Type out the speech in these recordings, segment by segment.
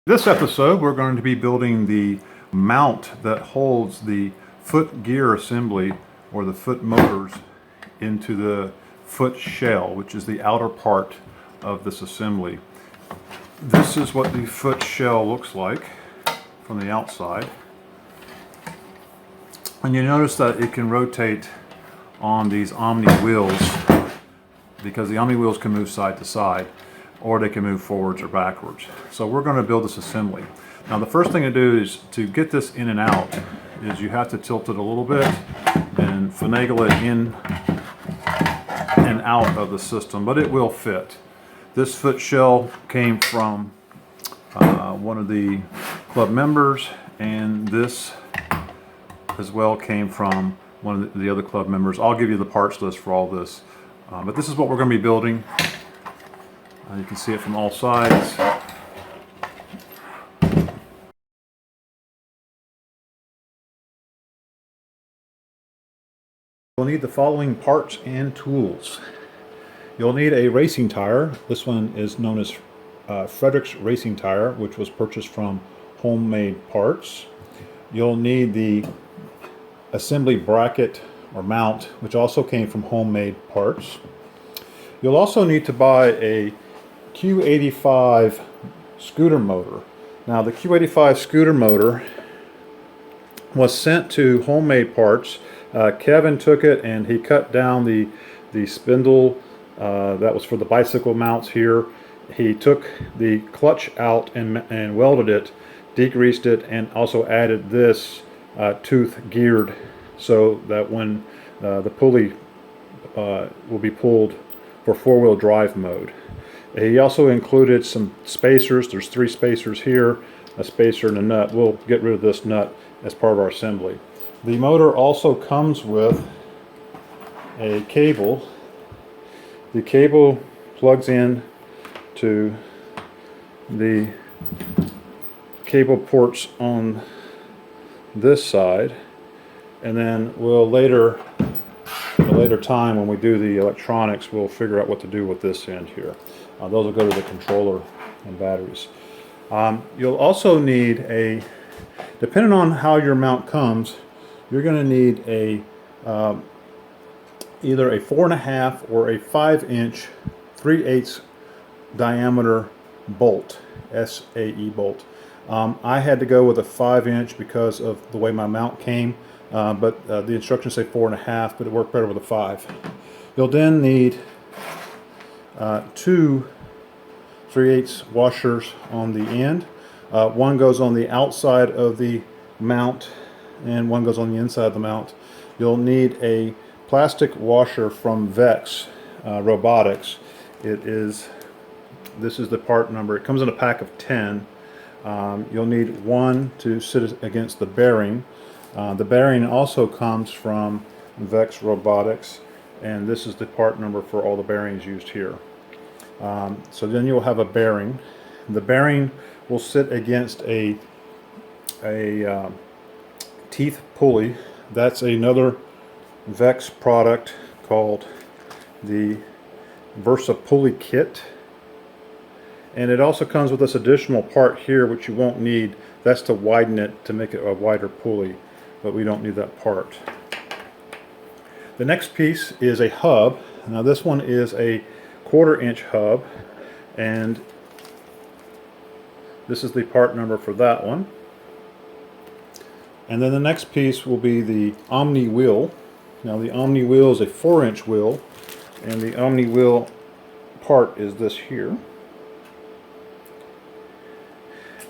This episode we're going to be building the mount that holds the foot gear assembly or the foot motors into the foot shell, which is the outer part of this assembly. This is what the foot shell looks like from the outside. And you notice that it can rotate on these Omni wheels because the Omni wheels can move side to side, or they can move forwards or backwards. So we're going to build this assembly. Now the first thing to do is to get this in and out is you have to tilt it a little bit and finagle it in and out of the system, but it will fit. This foot shell came from one of the club members, and this as well came from one of the other club members. I'll give you the parts list for all this, but this is what we're going to be building. You can see it from all sides. You'll need the following parts and tools. You'll need a racing tire. This one is known as Fredrik's racing tire, which was purchased from Homemade Parts. You'll need the assembly bracket or mount, which also came from Homemade Parts. You'll also need to buy a Q85 scooter motor. Now the Q85 scooter motor was sent to Homemade Parts. Kevin took it and he cut down the spindle that was for the bicycle mounts here. He took the clutch out and welded it, degreased it, and also added this tooth geared so that when the pulley will be pulled for four-wheel drive mode. He also included some spacers. There's 3 spacers here, a spacer and a nut. We'll get rid of this nut as part of our assembly. The motor also comes with a cable. The cable plugs in to the cable ports on this side, and then we'll later, at a later time when we do the electronics, we'll figure out what to do with this end here. Those will go to the controller and batteries. You'll also need a, depending on how your mount comes, you're going to need a either a 4.5 or a 5-inch 3/8 diameter bolt, SAE bolt. I had to go with a 5-inch because of the way my mount came, but the instructions say 4.5, but it worked better with a 5. You'll then need 2 3/8 washers on the end. One goes on the outside of the mount and one goes on the inside of the mount. You'll need a plastic washer from Vex Robotics. This is the part number. It comes in a pack of 10. You'll need one to sit against the bearing. The bearing also comes from Vex Robotics, and this is the part number for all the bearings used here. So then you'll have a bearing. The bearing will sit against a teeth pulley. That's another Vex product called the Versa Pulley Kit. And it also comes with this additional part here, which you won't need. That's to widen it, to make it a wider pulley, but we don't need that part. The next piece is a hub. Now this one is a 1/4-inch hub, and this is the part number for that one. And then the next piece will be the Omni wheel. Now the Omni wheel is a 4-inch wheel, and the Omni wheel part is this here.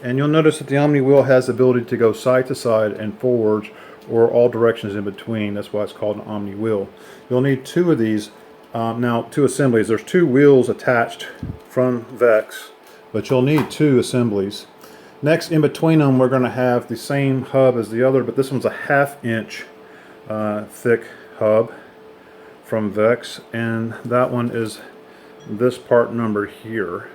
And you'll notice that the Omni wheel has the ability to go side to side and forwards, or all directions in between. That's why it's called an Omni wheel. You'll need 2 of these. Now 2 assemblies. There's 2 wheels attached from Vex, but you'll need 2 assemblies. Next, in between them, we're going to have the same hub as the other, but this one's a 1/2-inch thick hub from Vex, and that one is this part number here.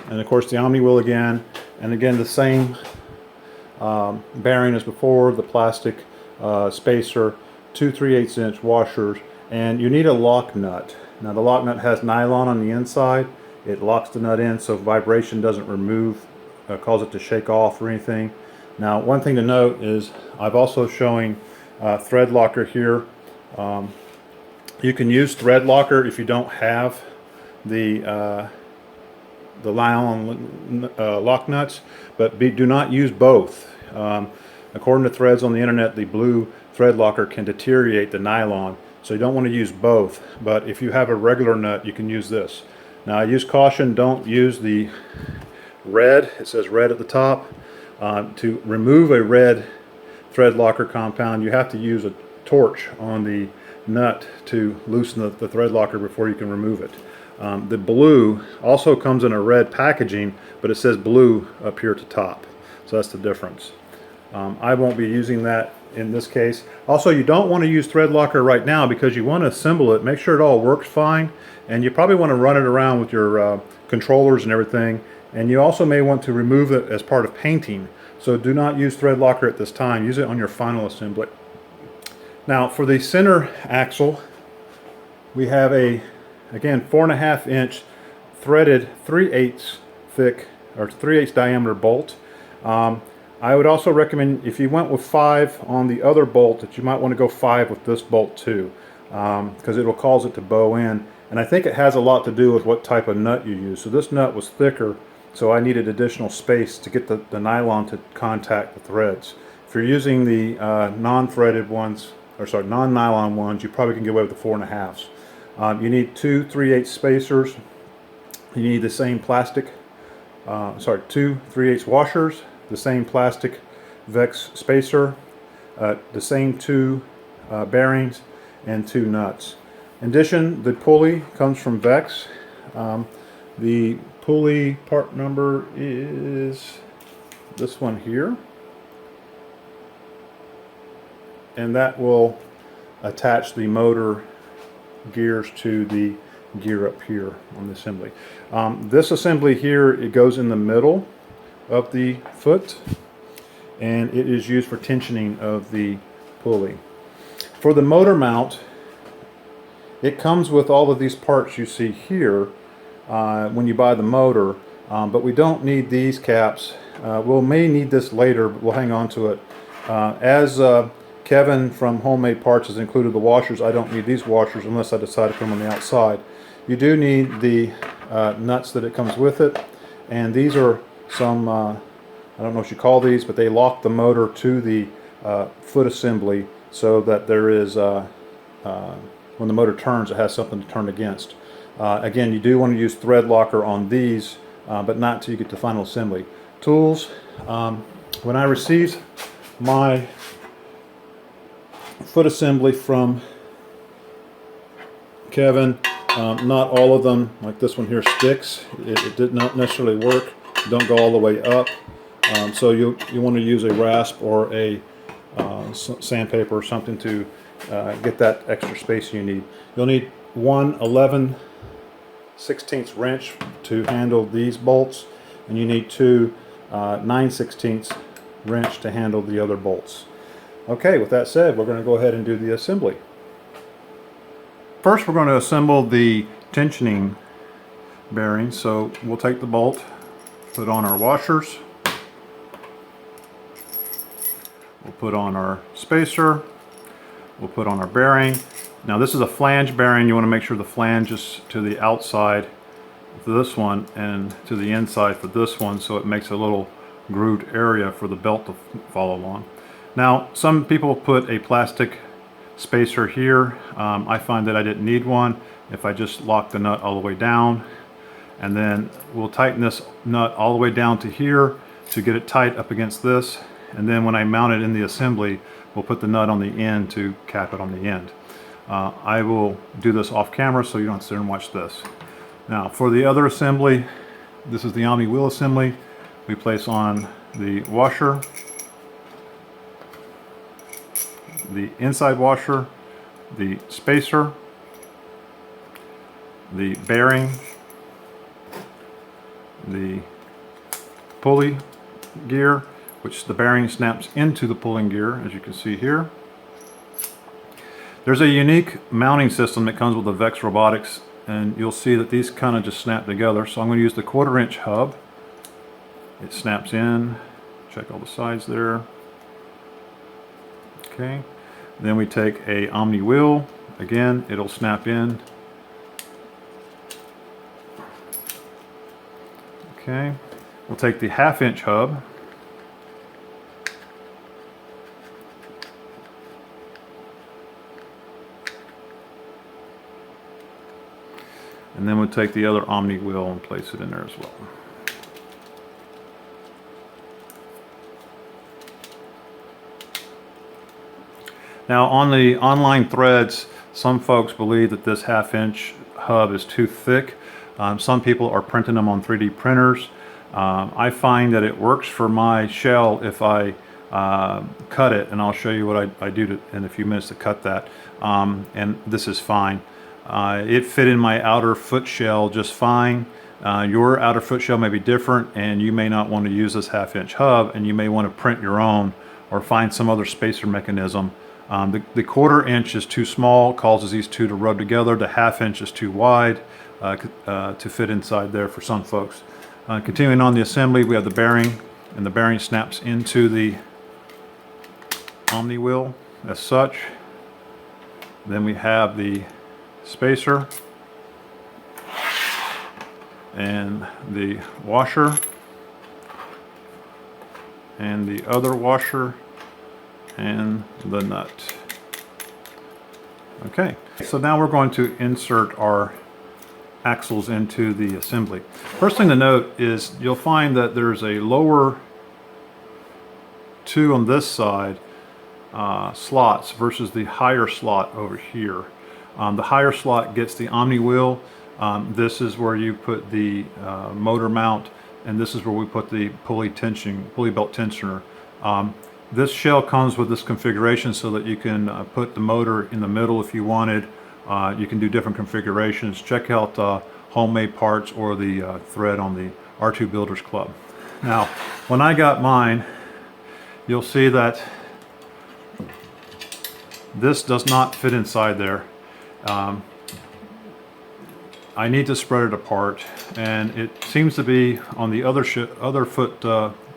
And of course the Omni wheel again, and again the same bearing as before, the plastic spacer, 2 3/8-inch washers, and you need a lock nut. Now the lock nut has nylon on the inside. It locks the nut in so vibration doesn't cause it to shake off or anything. Now, one thing to note is I've also showing thread locker here. You can use thread locker if you don't have the nylon lock nuts, but do not use both. According to threads on the internet, the blue thread locker can deteriorate the nylon, so you don't want to use both. But if you have a regular nut, you can use this. Now, I use caution, don't use the red, it says red at the top. To remove a red thread locker compound, you have to use a torch on the nut to loosen the thread locker before you can remove it. The blue also comes in a red packaging, but it says blue up here at the top, so that's the difference. I won't be using that in this case. Also, you don't want to use thread locker right now because you want to assemble it, make sure it all works fine, and you probably want to run it around with your controllers and everything. And you also may want to remove it as part of painting. So do not use thread locker at this time. Use it on your final assembly. Now, for the center axle, we have a, again, 4.5 inch threaded 3/8 thick or 3/8 diameter bolt. I would also recommend, if you went with 5 on the other bolt, that you might want to go 5 with this bolt too, because it will cause it to bow in. And I think it has a lot to do with what type of nut you use. So this nut was thicker, so I needed additional space to get the nylon to contact the threads. If you're using the non-threaded ones, or sorry, non-nylon ones, you probably can get away with the 4.5s. You need 2 3/8 spacers. You need the same plastic, 2 3/8 washers, the same plastic VEX spacer, the same 2 bearings, and 2 nuts. In addition, the pulley comes from VEX. The pulley part number is this one here, and that will attach the motor gears to the gear up here on the assembly. This assembly here, it goes in the middle of the foot, and it is used for tensioning of the pulley. For the motor mount, it comes with all of these parts you see here when you buy the motor, but we don't need these caps. We may need this later, but we'll hang on to it. As Kevin from Homemade Parts has included the washers, I don't need these washers unless I decide to put them on the outside. You do need the nuts that it comes with it, and these are some, I don't know what you call these, but they lock the motor to the foot assembly so that there is, when the motor turns, it has something to turn against. Again, you do want to use thread locker on these, but not till you get to final assembly. Tools, when I received my foot assembly from Kevin, not all of them, like this one here, sticks. It did not necessarily work. Don't go all the way up. So you want to use a rasp or a sandpaper or something to get that extra space you need. You'll need one 11/16 wrench to handle these bolts, and you need 2 9/16 wrench to handle the other bolts. Okay, with that said, we're going to go ahead and do the assembly. First, we're going to assemble the tensioning bearing. So we'll take the bolt, put on our washers, we'll put on our spacer, we'll put on our bearing. Now this is a flange bearing. You want to make sure the flange is to the outside for this one and to the inside for this one, so it makes a little grooved area for the belt to follow along. Now some people put a plastic spacer here. I find that I didn't need one if I just lock the nut all the way down, and then we'll tighten this nut all the way down to here to get it tight up against this, and then when I mount it in the assembly, we'll put the nut on the end to cap it on the end. I will do this off camera so you don't have to sit and watch this. Now for the other assembly, this is the Omni wheel assembly. We place on the washer, the inside washer, the spacer, the bearing, the pulley gear, which the bearing snaps into the pulling gear, as you can see here. There's a unique mounting system that comes with the VEX Robotics and you'll see that these kind of just snap together. So I'm going to use the 1/4 inch hub. It snaps in. Check all the sides there. Okay. Then we take a Omni wheel. Again, it'll snap in. Okay. We'll take the 1/2 inch hub. And then we'll take the other Omni wheel and place it in there as well. Now on the online threads, some folks believe that this 1/2 inch hub is too thick. Some people are printing them on 3D printers. I find that it works for my shell if I cut it, and I'll show you what I do in a few minutes to cut that. And this is fine. It fit in my outer foot shell just fine. Your outer foot shell may be different, and you may not want to use this 1/2 inch hub, and you may want to print your own or find some other spacer mechanism. The 1/4 inch is too small, causes these two to rub together. The 1/2 inch is too wide to fit inside there for some folks. Continuing on the assembly, we have the bearing, and the bearing snaps into the Omni wheel as such. Then we have the spacer and the washer and the other washer and the nut. Okay, so now we're going to insert our axles into the assembly. First thing to note is you'll find that there's a lower two on this side slots versus the higher slot over here. The higher slot gets the Omni wheel. This is where you put the motor mount, and this is where we put the pulley belt tensioner. This shell comes with this configuration so that you can put the motor in the middle if you wanted. You can do different configurations. Check out Homemade Parts or the thread on the R2 Builders Club. Now, when I got mine, you'll see that this does not fit inside there. I need to spread it apart, and it seems to be on the other foot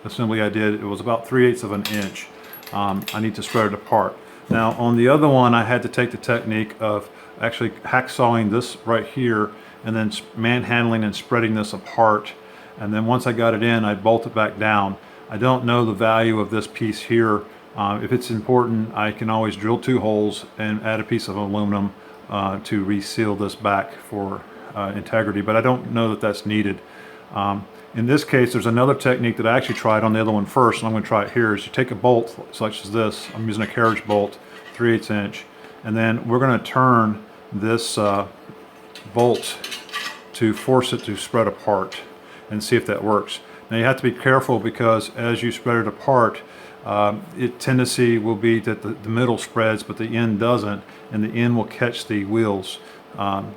assembly I did, it was about 3/8 of an inch. I need to spread it apart. Now on the other one, I had to take the technique of actually hacksawing this right here and then manhandling and spreading this apart, and then once I got it in, I bolt it back down. I don't know the value of this piece here. If it's important, I can always drill 2 holes and add a piece of aluminum to reseal this back for integrity, but I don't know that that's needed. In this case, there's another technique that I actually tried on the other one first, and I'm going to try it here. Is you take a bolt such as this. I'm using a carriage bolt, 3/8 inch, and then we're going to turn this bolt to force it to spread apart and see if that works. Now you have to be careful, because as you spread it apart, tendency will be that the middle spreads but the end doesn't, and the end will catch the wheels.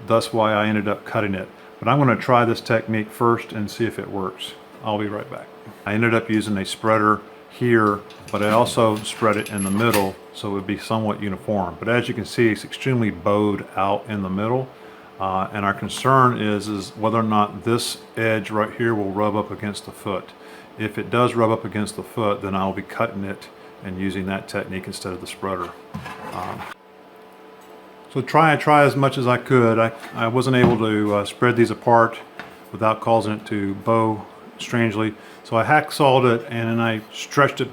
That's why I ended up cutting it. But I'm going to try this technique first and see if it works. I'll be right back. I ended up using a spreader here, but I also spread it in the middle so it would be somewhat uniform. But as you can see, it's extremely bowed out in the middle. And our concern is whether or not this edge right here will rub up against the foot. If it does rub up against the foot, then I'll be cutting it and using that technique instead of the spreader. So I try as much as I could. I wasn't able to spread these apart without causing it to bow strangely. So I hacksawed it, and then I stretched it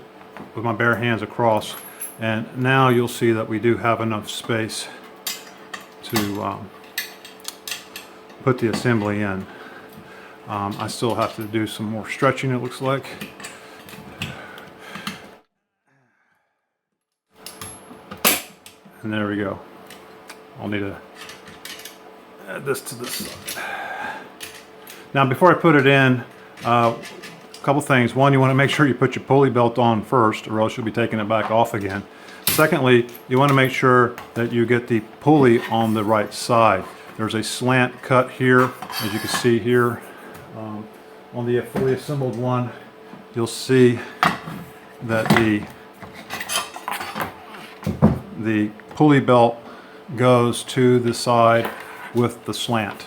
with my bare hands across. And now you'll see that we do have enough space to put the assembly in. I still have to do some more stretching, it looks like. And there we go. I'll need to add this to this side. Now before I put it in, a couple things. One, you want to make sure you put your pulley belt on first, or else you'll be taking it back off again. Secondly, you want to make sure that you get the pulley on the right side. There's a slant cut here, as you can see here. On the fully assembled one, you'll see that the pulley belt goes to the side with the slant.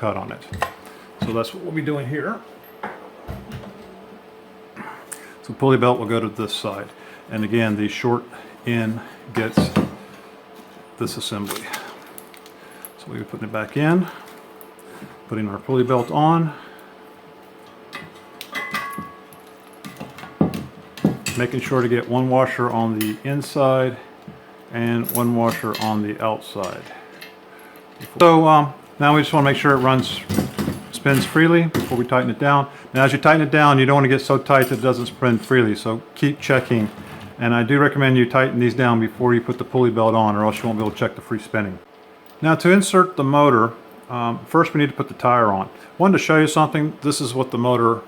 cut on it. So that's what we'll be doing here. So pulley belt will go to this side. And again, the short end gets this assembly. So we'll be putting it back in, putting our pulley belt on, making sure to get one washer on the inside and one washer on the outside. So now we just want to make sure it spins freely before we tighten it down. Now as you tighten it down, you don't want to get so tight that it doesn't spin freely, so keep checking. And I do recommend you tighten these down before you put the pulley belt on, or else you won't be able to check the free spinning. Now to insert the motor, first we need to put the tire on. I wanted to show you something. This is what the motor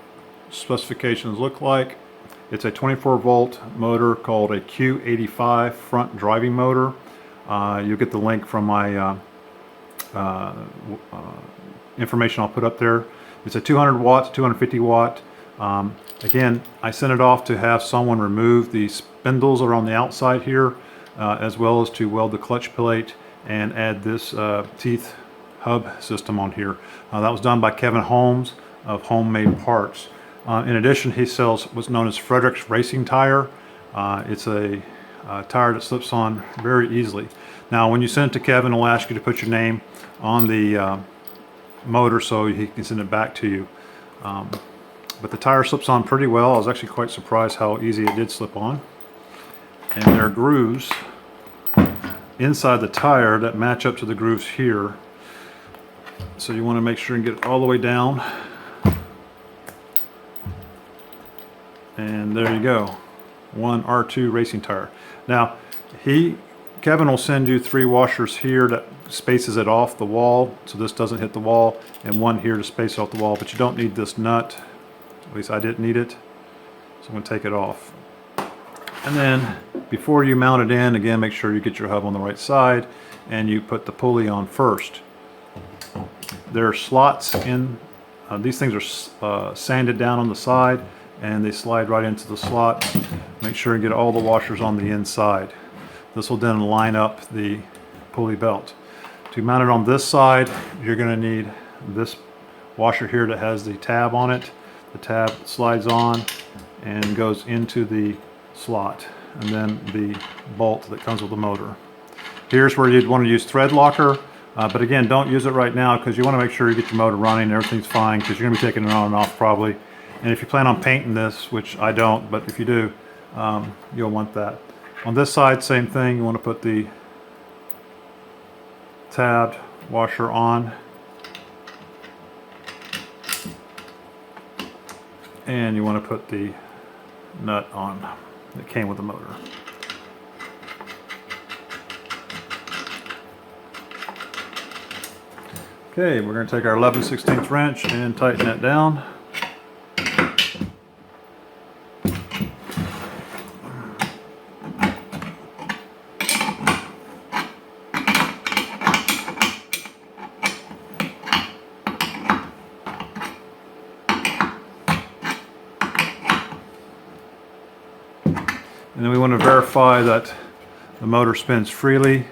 specifications look like. It's a 24 volt motor called a Q85 front driving motor. You'll get the link from my information I'll put up there. It's a 200 watt, 250 watt. Again, I sent it off to have someone remove the spindles that are on the outside here, as well as to weld the clutch plate and add this teeth hub system on here. That was done by Kevin Holmes of Homemade Parts. In addition, he sells what's known as Fredrik's racing tire. It's a tire that slips on very easily. Now when you send it to Kevin, he'll ask you to put your name on the motor so he can send it back to you. But the tire slips on pretty well. I was actually quite surprised how easy it did slip on. And there are grooves inside the tire that match up to the grooves here. So you want to make sure and get it all the way down. And there you go, one R2 racing tire. Now Kevin will send you 3 washers here that spaces it off the wall so this doesn't hit the wall, and one here to space off the wall, but you don't need this nut. At least I didn't need it, so I'm going to take it off. And then before you mount it in, again, make sure you get your hub on the right side and you put the pulley on first. There are slots in, these things are sanded down on the side and they slide right into the slot. Make sure and get all the washers on the inside. This will then line up the pulley belt. To mount it on this side, you're going to need this washer here that has the tab on it. The tab slides on and goes into the slot, and then the bolt that comes with the motor. Here's where you'd want to use thread locker, but again, don't use it right now because you want to make sure you get your motor running and everything's fine, because you're going to be taking it on and off probably. And if you plan on painting this, which I don't, but if you do, you'll want that. On this side, same thing. You want to put the tabbed washer on, and you want to put the nut on that came with the motor. Okay, we're going to take our 11/16 wrench and tighten that down. And then we want to verify that the motor spins freely.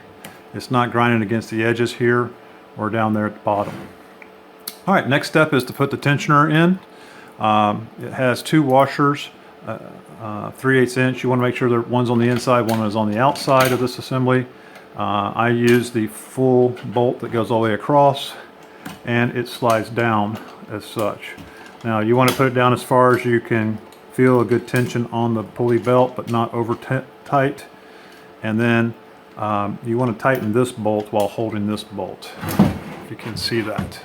It's not grinding against the edges here or down there at the bottom. All right, next step is to put the tensioner in. It has 2 washers, 3/8 inch. You want to make sure that one's on the inside, one is on the outside of this assembly. I use the full bolt that goes all the way across, and it slides down as such. Now you want to put it down as far as you can feel a good tension on the pulley belt, but not over tight. And then you want to tighten this bolt while holding this bolt, if you can see that.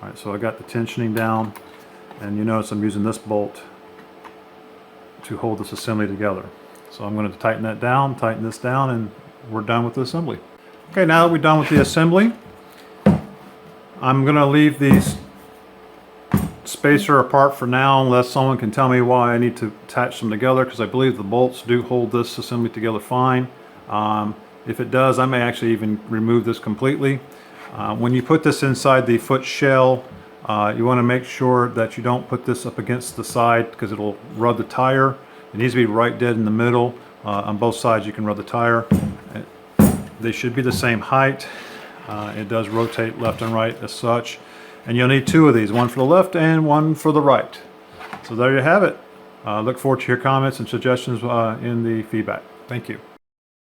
All right, so I got the tensioning down, and you notice I'm using this bolt to hold this assembly together. So I'm going to tighten that down, tighten this down, and we're done with the assembly. Okay, now that we're done with the assembly, I'm going to leave these spacer apart for now, unless someone can tell me why I need to attach them together, because I believe the bolts do hold this assembly together fine. If it does, I may actually even remove this completely. When you put this inside the foot shell, you want to make sure that you don't put this up against the side, because it'll rub the tire. It needs to be right dead in the middle. On both sides you can rub the tire. They should be the same height. It does rotate left and right as such. And you'll need two of these, one for the left and one for the right. So there you have it. Look forward to your comments and suggestions in the feedback. Thank you.